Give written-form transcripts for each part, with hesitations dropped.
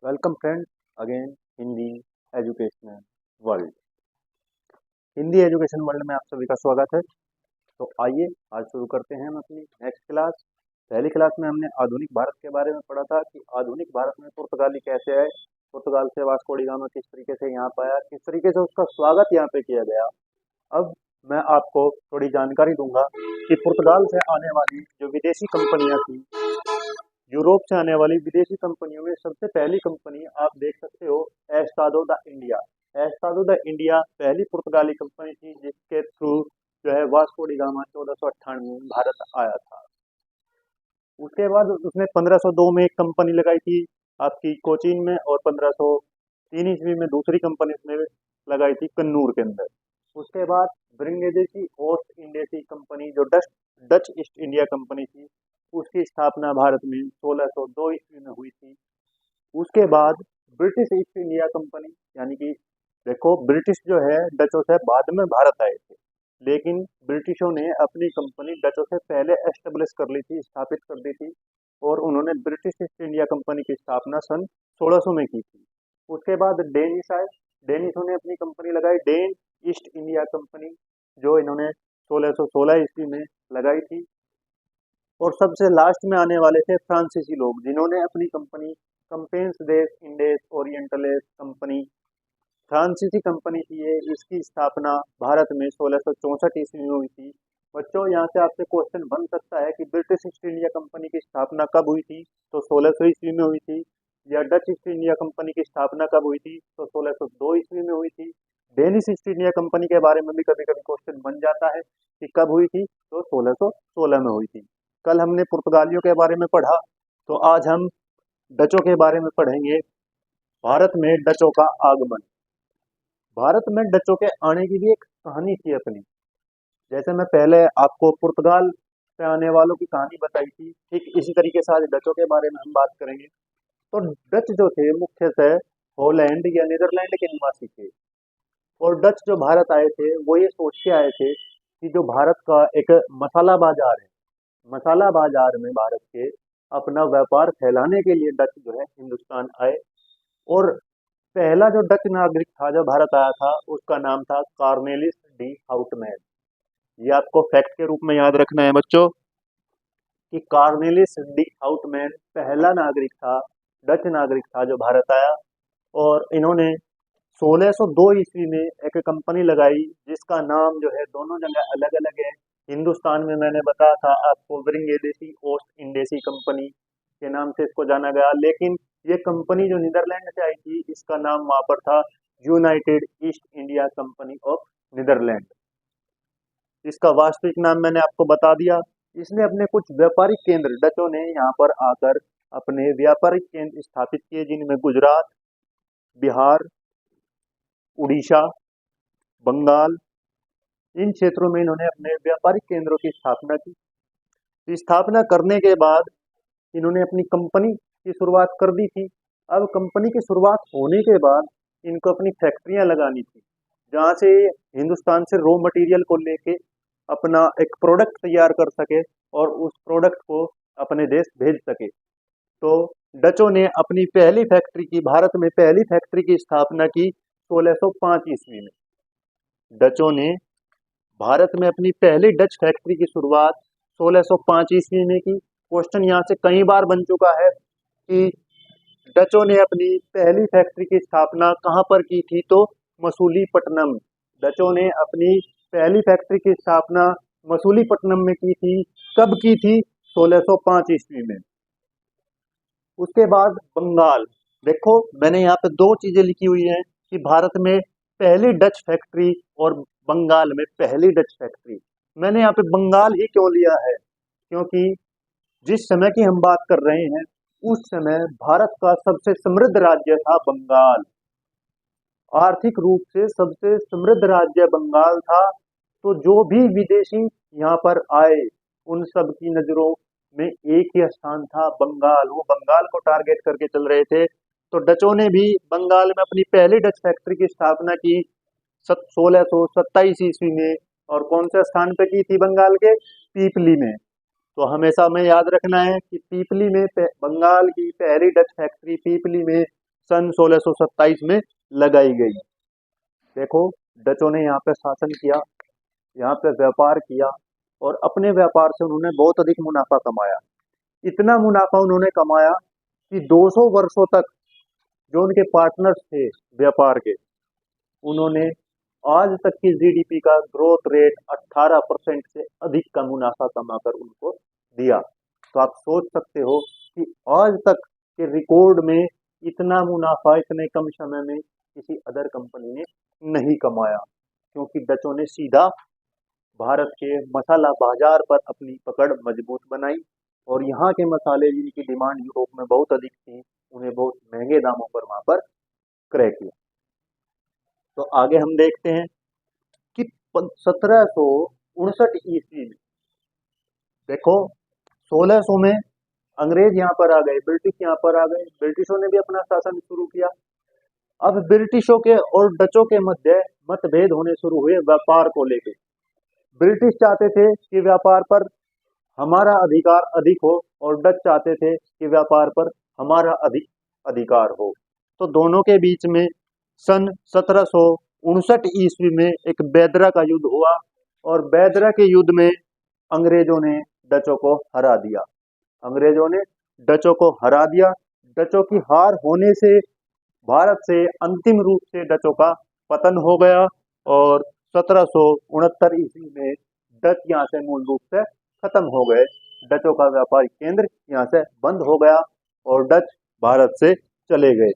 Welcome friend again Hindi educational world. Hindi education world में आप सभी का स्वागत है। तो आइए आज शुरू करते हैं हम अपनी नेक्स्ट क्लास। पहली क्लास में हमने आधुनिक भारत के बारे में पढ़ा था कि आधुनिक भारत में पुर्तगाली कैसे आए, पुर्तगाल से वास्को डी गामा किस तरीके से यहाँ पे आया, किस तरीके से उसका स्वागत यहाँ पे किया गया। अब मैं आपको थोड़ी जानकारी दूंगा कि पुर्तगाल से आने वाली जो विदेशी कंपनियां थी, यूरोप से आने वाली विदेशी कंपनियों में सबसे पहली कंपनी आप देख सकते हो एस्टाडो द इंडिया। एस्टाडो द इंडिया पहली पुर्तगाली कंपनी थी जिसके थ्रू जो है वास्को डी गामा 1498 में भारत आया था। उसके बाद उसने 1502 में एक कंपनी लगाई थी आपकी कोचीन में, और 1503 ईस्वी में दूसरी कंपनी उसने लगाई थी कन्नूर के अंदर। उसके बाद ब्रिंगेदेसी ओस्ट इंडियसी कंपनी जो डच ईस्ट इंडिया कंपनी थी, उसकी स्थापना भारत में 1602 ईस्वी में हुई थी। उसके बाद ब्रिटिश ईस्ट इंडिया कंपनी, यानी कि देखो ब्रिटिश जो है डचों से बाद में भारत आए थे, लेकिन ब्रिटिशों ने अपनी कंपनी डचों से पहले एस्टेब्लिश कर ली थी, स्थापित कर दी थी, और उन्होंने ब्रिटिश ईस्ट इंडिया कंपनी की स्थापना सन 1600 में की थी। उसके बाद डेनिश आए, डेनिशों ने अपनी कंपनी लगाई डेन ईस्ट इंडिया कंपनी, जो इन्होंने 1616 ईस्वी में लगाई थी। और सबसे लास्ट में आने वाले थे फ्रांसीसी लोग, जिन्होंने अपनी कंपनी कंपेंस देस इंडेस ओरिएंटलेस कंपनी, फ्रांसीसी कंपनी थी ये, इसकी स्थापना भारत में 1664 ईस्वी में हुई थी। बच्चों यहाँ से आपसे क्वेश्चन बन सकता है कि ब्रिटिश ईस्ट इंडिया कंपनी की स्थापना कब हुई थी, तो 1600 ईस्वी में हुई थी, या डच ईस्ट इंडिया कंपनी की स्थापना कब हुई थी, तो 1602 ईस्वी में हुई थी। डेनिश ईस्ट इंडिया कंपनी के बारे में भी कभी कभी क्वेश्चन बन जाता है कि कब हुई थी, तो 1616 में हुई थी। कल हमने पुर्तगालियों के बारे में पढ़ा, तो आज हम डचों के बारे में पढ़ेंगे। भारत में डचों का आगमन। भारत में डचों के आने की भी एक कहानी थी अपनी। जैसे मैं पहले आपको पुर्तगाल से आने वालों की कहानी बताई थी, ठीक इसी तरीके से आज डचों के बारे में हम बात करेंगे। तो डच जो थे मुख्यतः हॉलैंड या नीदरलैंड के निवासी थे, और डच जो भारत आए थे वो ये सोच के आए थे कि जो भारत का एक मसाला बाजार है, मसाला बाजार में भारत के अपना व्यापार फैलाने के लिए डच जो है हिंदुस्तान आए। और पहला जो डच नागरिक था जो भारत आया था, उसका नाम था कॉर्नेलिस डी हाउटमैन। ये आपको फैक्ट के रूप में याद रखना है बच्चों कि कॉर्नेलिस डी हाउटमैन पहला नागरिक था, डच नागरिक था जो भारत आया। और इन्होंने 1602 ईस्वी में एक कंपनी लगाई जिसका नाम जो है दोनों जगह अलग अलग है। हिंदुस्तान में मैंने बताया था आपको ब्रिंगेदेसी ओस्ट इंडेसी कंपनी के नाम से इसको जाना गया, लेकिन ये कंपनी जो नीदरलैंड से आई थी इसका नाम वहां पर था United East India Company of Netherland. इसका वास्तविक नाम मैंने आपको बता दिया। इसने अपने कुछ व्यापारिक केंद्र, डचों ने यहाँ पर आकर अपने व्यापारिक केंद्र स्थापित किए, जिनमें गुजरात, बिहार, उड़ीसा, बंगाल, इन क्षेत्रों में इन्होंने अपने व्यापारिक केंद्रों की स्थापना की। स्थापना करने के बाद इन्होंने अपनी कंपनी की शुरुआत कर दी थी। अब कंपनी की शुरुआत होने के बाद इनको अपनी फैक्ट्रियां लगानी थी, जहां से हिंदुस्तान से रॉ मटेरियल को लेके अपना एक प्रोडक्ट तैयार कर सके और उस प्रोडक्ट को अपने देश भेज सके। तो डचों ने अपनी पहली फैक्ट्री की, भारत में पहली फैक्ट्री की स्थापना की 1605 ईस्वी में। डचों ने भारत में अपनी पहली डच फैक्ट्री की शुरुआत 1605 ईस्वी में की। क्वेश्चन यहाँ से कई बार बन चुका है कि डचों ने अपनी पहली फैक्ट्री की स्थापना कहाँ पर की थी, तो मसूलीपट्टनम। डचों ने अपनी पहली फैक्ट्री की स्थापना मसूलीपट्टनम में की थी। कब की थी? 1605 ईस्वी में। उसके बाद बंगाल। देखो मैंने यहाँ पे दो चीजें लिखी हुई हैं कि भारत में पहली डच फैक्ट्री और बंगाल में पहली डच फैक्ट्री। मैंने यहाँ पे बंगाल ही क्यों लिया है, क्योंकि जिस समय की हम बात कर रहे हैं उस समय भारत का सबसे समृद्ध राज्य था बंगाल। आर्थिक रूप से सबसे समृद्ध राज्य बंगाल था। तो जो भी विदेशी यहाँ पर आए उन सब की नजरों में एक ही स्थान था बंगाल, वो बंगाल को टारगेट करके चल रहे थे। तो डचों ने भी बंगाल में अपनी पहली डच फैक्ट्री की स्थापना की 1627 ईस्वी में। और कौन से स्थान पे की थी बंगाल के? पीपली में। तो हमेशा हमें याद रखना है कि पीपली में बंगाल की पहली डच फैक्ट्री पीपली में सन 1627 में लगाई गई। देखो, डचों ने यहाँ पे शासन किया, यहाँ पे व्यापार किया और अपने व्यापार से उन्होंने बहुत अधिक मुनाफा कमाया। इतना मुनाफा उन्होंने कमाया कि 200 वर्षों तक जो उनके पार्टनर्स थे व्यापार के, उन्होंने आज तक की जीडीपी का ग्रोथ रेट 18% से अधिक का मुनाफा कमाकर उनको दिया। तो आप सोच सकते हो कि आज तक के रिकॉर्ड में इतना मुनाफा इतने कम समय में किसी अदर कंपनी ने नहीं कमाया, क्योंकि डचों ने सीधा भारत के मसाला बाजार पर अपनी पकड़ मजबूत बनाई और यहाँ के मसाले जिनकी डिमांड यूरोप में बहुत अधिक थी, उन्हें बहुत महंगे दामों पर वहां पर क्रय किया। तो आगे हम देखते हैं कि 1759 ईस्वी में, देखो 1600 में अंग्रेज यहाँ पर आ गए, ब्रिटिश यहाँ पर आ गए, ब्रिटिशों ने भी अपना शासन शुरू किया। अब ब्रिटिशों के और डचों के मध्य मतभेद होने शुरू हुए व्यापार को लेकर। ब्रिटिश चाहते थे कि व्यापार पर हमारा अधिकार अधिक हो और डच चाहते थे कि व्यापार पर हमारा अधिक अधिकार हो। तो दोनों के बीच में सन 1759 ईस्वी में एक बेदरा का युद्ध हुआ और बेदरा के युद्ध में अंग्रेजों ने डचों को हरा दिया। अंग्रेजों ने डचों को हरा दिया। डचों की हार होने से भारत से अंतिम रूप से डचों का पतन हो गया और 1769 ईस्वी में डच यहाँ से मूल रूप से खत्म हो गए। डचों का व्यापारिक केंद्र यहाँ से बंद हो गया और डच भारत से चले गए।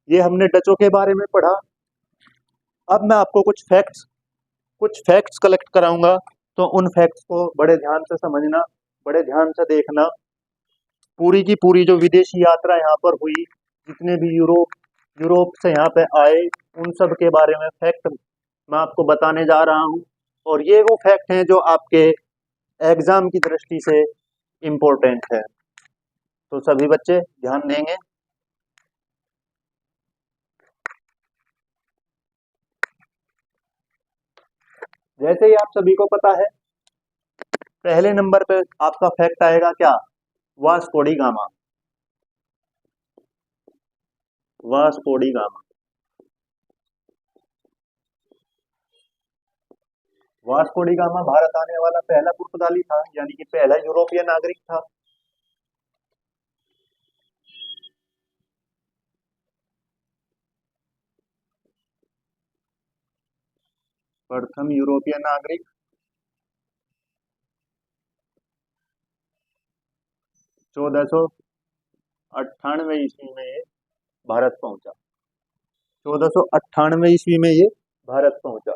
ये हमने डचों के बारे में पढ़ा। अब मैं आपको कुछ फैक्ट्स कलेक्ट कराऊंगा, तो उन फैक्ट्स को बड़े ध्यान से समझना, बड़े ध्यान से देखना। पूरी की पूरी जो विदेशी यात्रा यहाँ पर हुई, जितने भी यूरोप से यहाँ पे आए, उन सब के बारे में फैक्ट मैं आपको बताने जा रहा हूँ। और ये वो फैक्ट हैं जो आपके एग्जाम की दृष्टि से इम्पोर्टेंट है। तो सभी बच्चे ध्यान देंगे। जैसे ही आप सभी को पता है, पहले नंबर पे आपका फैक्ट आएगा क्या? Vasco D gamma. Vasco D gamma. Vasco D gamma Bharat आने वाला पहला पुर्तगाली था, यानी कि पहला यूरोपीय नागरिक था। प्रथम यूरोपीय नागरिक 1498 ईस्वी में ये भारत पहुंचा। 1498 ईस्वी में ये भारत पहुंचा।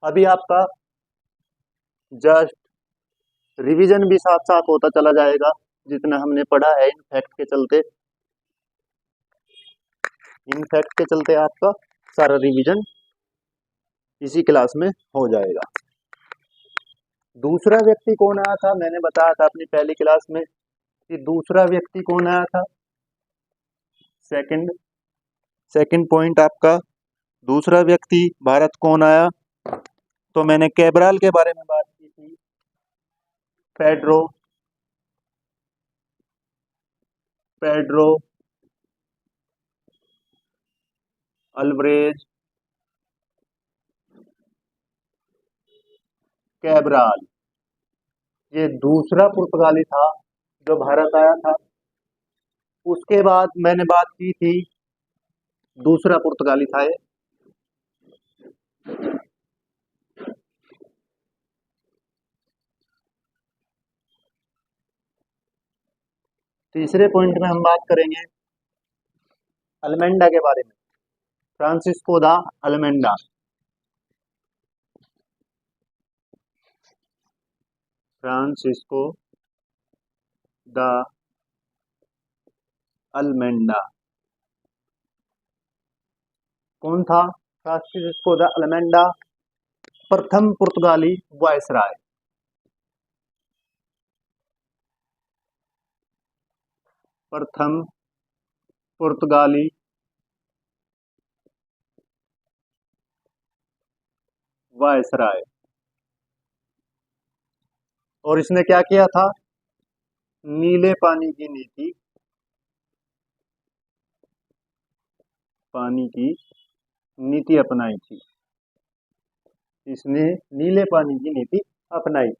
अभी आपका जस्ट रिवीजन भी साथ साथ होता चला जाएगा, जितना हमने पढ़ा है इन फैक्ट के चलते आपका सारा रिवीजन इसी क्लास में हो जाएगा। दूसरा व्यक्ति कौन आया था? मैंने बताया था अपनी पहली क्लास में कि दूसरा व्यक्ति कौन आया था। सेकंड पॉइंट आपका, दूसरा व्यक्ति भारत कौन आया? तो मैंने कैब्राल के बारे में बात की थी। पेड्रो अल्वरेज कैब्राल, ये दूसरा पुर्तगाली था जो भारत आया था। उसके बाद मैंने बात की थी, दूसरा पुर्तगाली था ये तीसरे पॉइंट में हम बात करेंगे अल्मेंडा के बारे में। फ्रांसिस्को दा अल्मेंडा। फ्रांसिस्को दा अल्मेंडा कौन था? फ्रांसिस्को दा अल्मेंडा प्रथम पुर्तगाली वायसराय। प्रथम पुर्तगाली वायसराय। और इसने क्या किया था? नीले पानी की नीति पानी की नीति अपनाई थी। इसने नीले पानी की नीति अपनाई थी।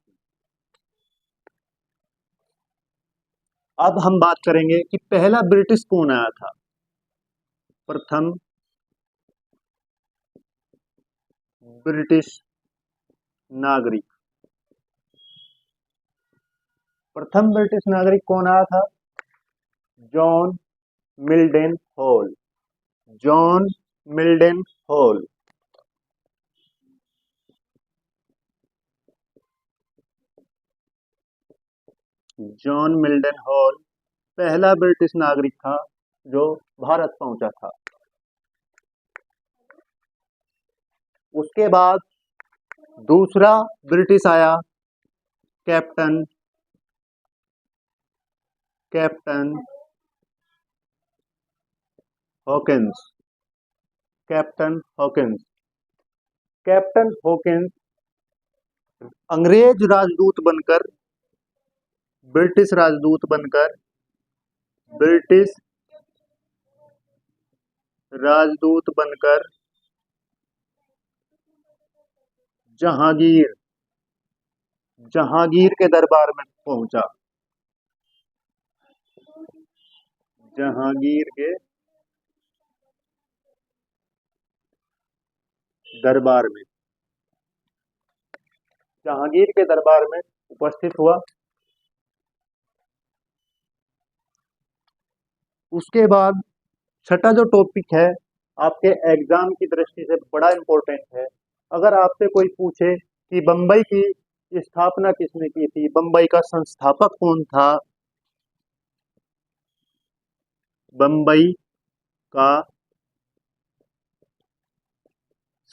अब हम बात करेंगे कि पहला ब्रिटिश कौन आया था। प्रथम ब्रिटिश नागरिक, प्रथम ब्रिटिश नागरिक कौन आया था? John Mildenhall. John Mildenhall. John Mildenhall पहला ब्रिटिश नागरिक था जो भारत पहुंचा था। उसके बाद दूसरा ब्रिटिश आया, captain Hawkins. Captain Hawkins. Captain Hawkins अंग्रेज राजदूत बनकर, ब्रिटिश राजदूत बनकर, ब्रिटिश राजदूत बनकर जहांगीर के दरबार में पहुंचा। जहांगीर के दरबार में, जहांगीर के दरबार में उपस्थित हुआ। उसके बाद छठा जो टॉपिक है आपके एग्जाम की दृष्टि से बड़ा इंपॉर्टेंट है। अगर आपसे कोई पूछे कि बंबई की स्थापना किसने की थी, बंबई का संस्थापक कौन था? बंबई का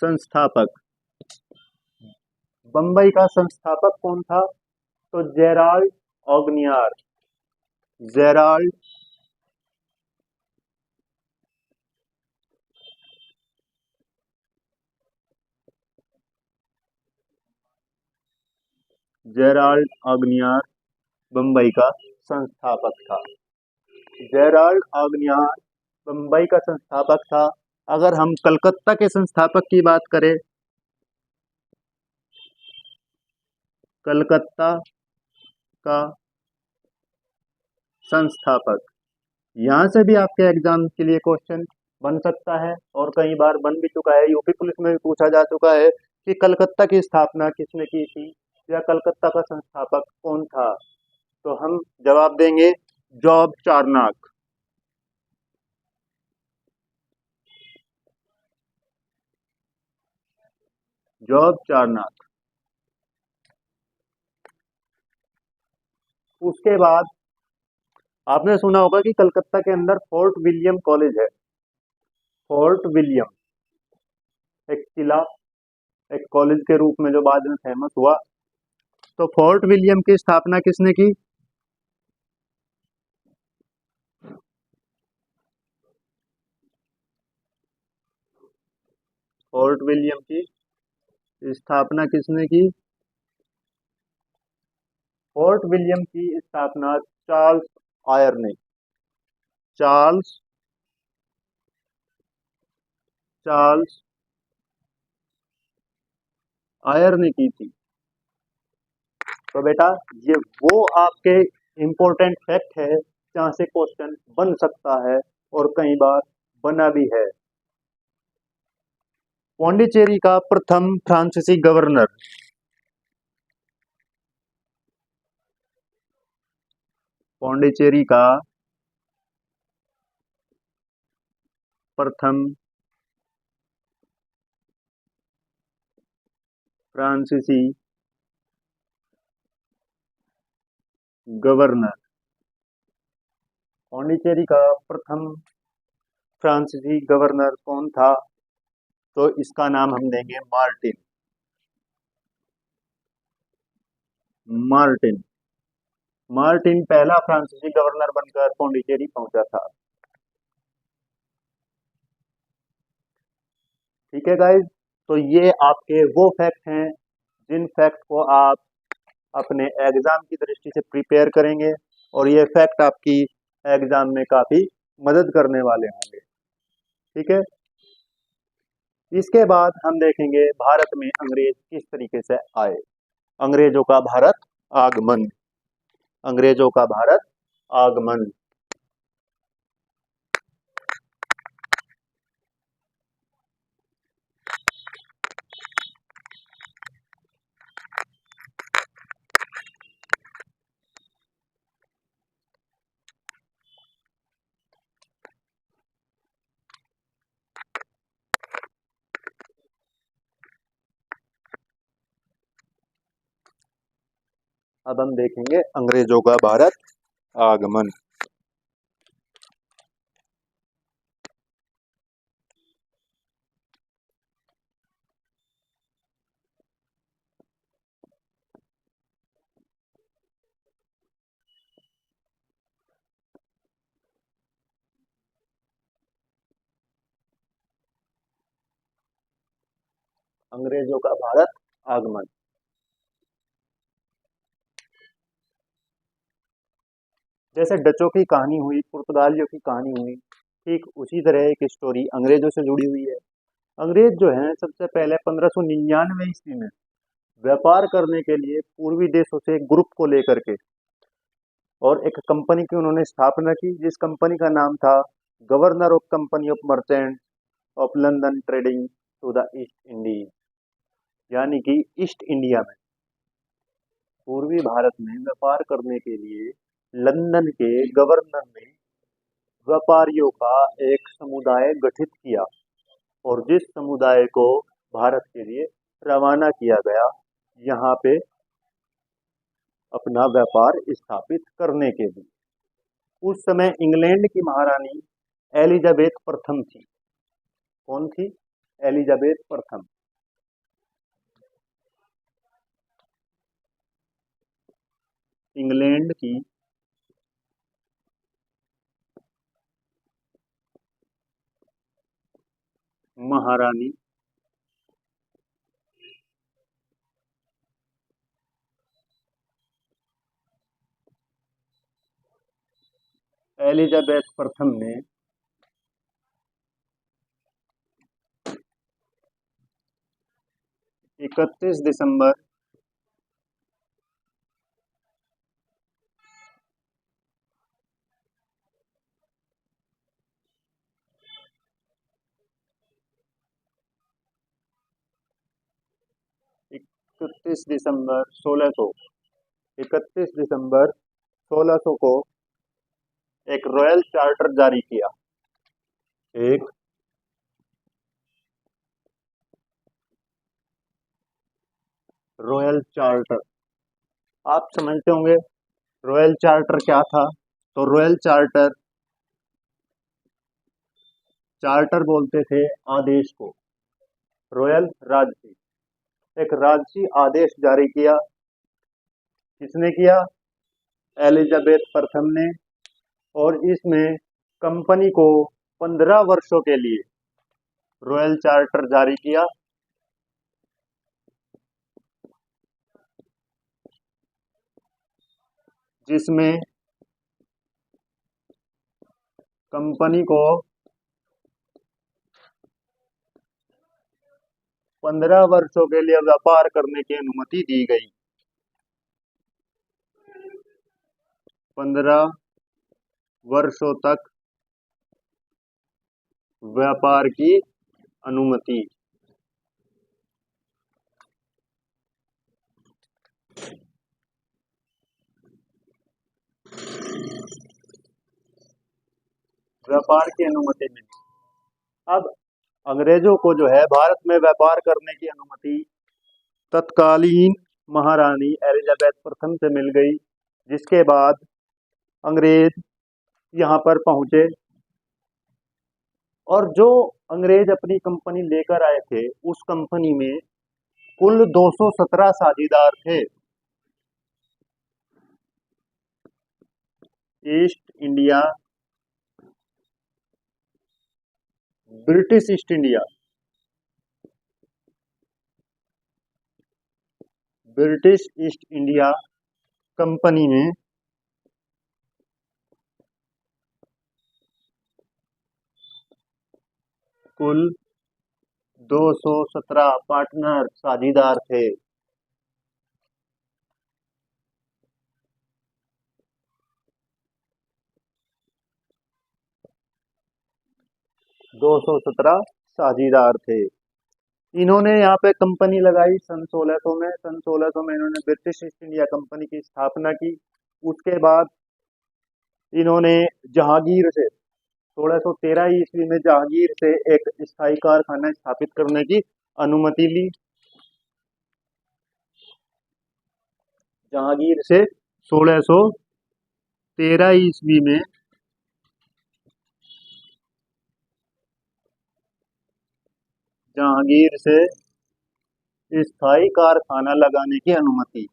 संस्थापक, बंबई का संस्थापक कौन था? तो जेराल्ड ऑगनियार। जेराल्ड जेराल्ड ऑगनियार बंबई का संस्थापक था। जेराल्ड ऑगनियार बंबई का संस्थापक था। अगर हम कलकत्ता के संस्थापक की बात करें, कलकत्ता का संस्थापक, यहाँ से भी आपके एग्जाम के लिए क्वेश्चन बन सकता है और कई बार बन भी चुका है। यूपी पुलिस में भी पूछा जा चुका है कि कलकत्ता की स्थापना किसने की थी या कलकत्ता का संस्थापक कौन था। तो हम जवाब देंगे जॉब चार्नक। जॉब चार्नक। उसके बाद आपने सुना होगा कि कलकत्ता के अंदर फोर्ट विलियम कॉलेज है। फोर्ट विलियम एक किला, एक कॉलेज के रूप में जो बाद में फेमस हुआ। तो फोर्ट विलियम की स्थापना किसने की? फोर्ट विलियम की स्थापना किसने की? फोर्ट विलियम की स्थापना चार्ल्स आयर ने, चार्ल्स चार्ल्स आयर ने की थी। तो बेटा ये वो आपके इंपॉर्टेंट फैक्ट है जहां से क्वेश्चन बन सकता है और कई बार बना भी है। पौंडीचेरी का प्रथम फ्रांसीसी गवर्नर, पौंडीचेरी का प्रथम फ्रांसीसी गवर्नर, पौंडीचेरी का प्रथम फ्रांसीसी गवर्नर कौन था? तो इसका नाम हम देंगे मार्टिन। मार्टिन। मार्टिन पहला फ्रांसीसी गवर्नर बनकर पौंडीचेरी पहुंचा था। ठीक है गाइज, तो ये आपके वो फैक्ट हैं जिन फैक्ट को आप अपने एग्जाम की दृष्टि से प्रिपेयर करेंगे और ये फैक्ट आपकी एग्जाम में काफी मदद करने वाले होंगे। ठीक है। इसके बाद हम देखेंगे भारत में अंग्रेज किस तरीके से आए। अंग्रेजों का भारत आगमन। अंग्रेजों का भारत आगमन। अब हम देखेंगे अंग्रेजों का भारत आगमन। अंग्रेजों का भारत आगमन। जैसे डचों की कहानी हुई, पुर्तगालियों की कहानी हुई, ठीक उसी तरह एक स्टोरी अंग्रेजों से जुड़ी हुई है। अंग्रेज जो हैं सबसे पहले 1599 ईस्वी में व्यापार करने के लिए पूर्वी देशों से एक ग्रुप को लेकर के और एक कंपनी की उन्होंने स्थापना की, जिस कंपनी का नाम था governor of company of merchant of London trading to the East Indies, यानी कि ईस्ट इंडिया में, पूर्वी भारत में व्यापार करने के लिए लंदन के गवर्नर ने व्यापारियों का एक समुदाय गठित किया और जिस समुदाय को भारत के लिए रवाना किया गया यहाँ पे अपना व्यापार स्थापित करने के लिए। उस समय इंग्लैंड की महारानी एलिजाबेथ प्रथम थी। कौन थी? एलिजाबेथ प्रथम। इंग्लैंड की महारानी एलिजाबेथ प्रथम ने 31 दिसंबर 31 दिसंबर 1600 31 दिसंबर 1600 को एक रॉयल चार्टर जारी किया। एक रॉयल चार्टर। आप समझते होंगे रॉयल चार्टर क्या था। तो रॉयल चार्टर, चार्टर बोलते थे आदेश को, रॉयल राजसी, एक राजसी आदेश जारी किया। किसने किया? एलिजाबेथ प्रथम ने। और इसमें कंपनी को 15 वर्षों के लिए रॉयल चार्टर जारी किया, जिसमें कंपनी को 15 वर्षों के लिए व्यापार करने की अनुमति दी गई। 15 वर्षों तक व्यापार की अनुमति। व्यापार की अनुमति मिली। अब अंग्रेजों को जो है भारत में व्यापार करने की अनुमति तत्कालीन महारानी एलिजाबेथ प्रथम से मिल गई, जिसके बाद अंग्रेज यहाँ पर पहुंचे और जो अंग्रेज अपनी कंपनी लेकर आए थे उस कंपनी में कुल 217 साझेदार थे। East India, British east India, British east India company में कुल 217 पार्टनर साझीदार थे। 217 साझीदार थे। इन्होंने यहाँ पे कंपनी लगाई सन 1600 में। सन 1600 में इन्होंने ब्रिटिश ईस्ट इंडिया कंपनी की स्थापना की। उसके बाद इन्होंने जहांगीर से 1613 ईस्वी में जहांगीर से एक स्थायी कारखाना स्थापित करने की अनुमति ली। जहांगीर से 1613 ईस्वी में जहांगीर से स्थायी कारखाना लगाने की अनुमति।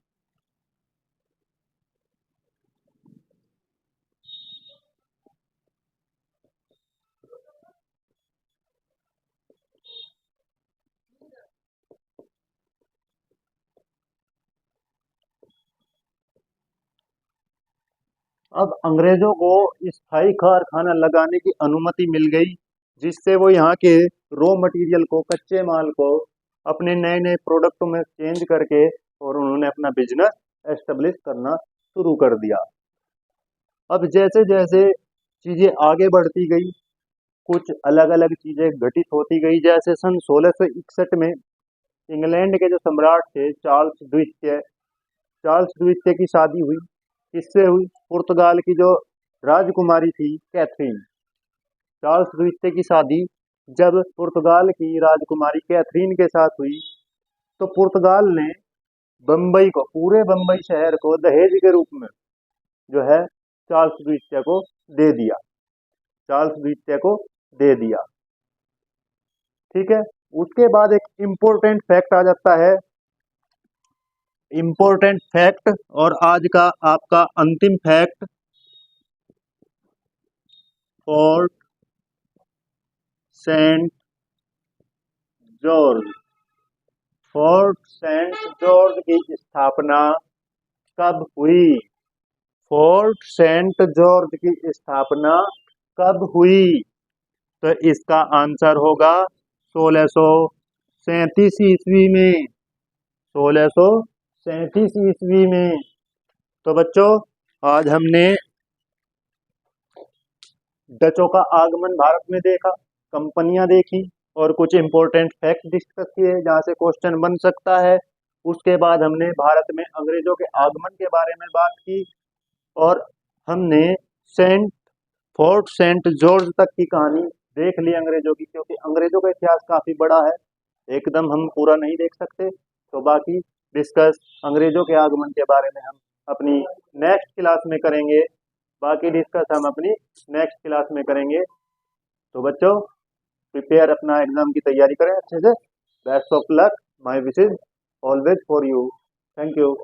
अब अंग्रेजों को स्थायी कारखाना लगाने की अनुमति मिल गई, जिससे वो यहाँ के रॉ मटेरियल को, कच्चे माल को अपने नए नए प्रोडक्टों में चेंज करके और उन्होंने अपना बिजनेस एस्टेब्लिश करना शुरू कर दिया। अब जैसे जैसे चीजें आगे बढ़ती गई, कुछ अलग अलग चीजें घटित होती गई। जैसे सन 1661 में इंग्लैंड के जो सम्राट थे चार्ल्स द्वितीय की शादी हुई। किससे हुई? पुर्तगाल की जो राजकुमारी थी कैथरीन। चार्ल्स द्वितीय की शादी जब पुर्तगाल की राजकुमारी कैथरीन के साथ हुई, तो पुर्तगाल ने बम्बई को, पूरे बम्बई शहर को दहेज के रूप में जो है चार्ल्स द्वितीय को दे दिया। चार्ल्स द्वितीय को दे दिया। ठीक है। उसके बाद एक इम्पोर्टेंट फैक्ट आ जाता है। इम्पोर्टेंट फैक्ट और आज का आपका अंतिम fact, Fort Saint George. Fort Saint George की स्थापना कब हुई? फोर्ट सेंट जॉर्ज की स्थापना कब हुई? तो इसका आंसर होगा 1637 ईस्वी में। 1637 ईस्वी में। तो बच्चों, आज हमने डचों का आगमन भारत में देखा, कंपनियां देखी और कुछ इंपॉर्टेंट फैक्ट डिस्कस किए जहां से क्वेश्चन बन सकता है। उसके बाद हमने भारत में अंग्रेजों के आगमन के बारे में बात की और हमने फोर्ट सेंट जॉर्ज तक की कहानी देख ली अंग्रेजों की, क्योंकि अंग्रेजों का इतिहास काफी बड़ा है, एकदम हम पूरा नहीं देख सकते। तो बाकी डिस्कस अंग्रेजों के आगमन के बारे में हम अपनी नेक्स्ट क्लास में करेंगे। बाकी डिस्कस हम अपनी नेक्स्ट क्लास में करेंगे। तो बच्चों, प्रिपेयर, अपना एग्जाम की तैयारी करें अच्छे से। Best of luck, my wishes always for you. Thank you.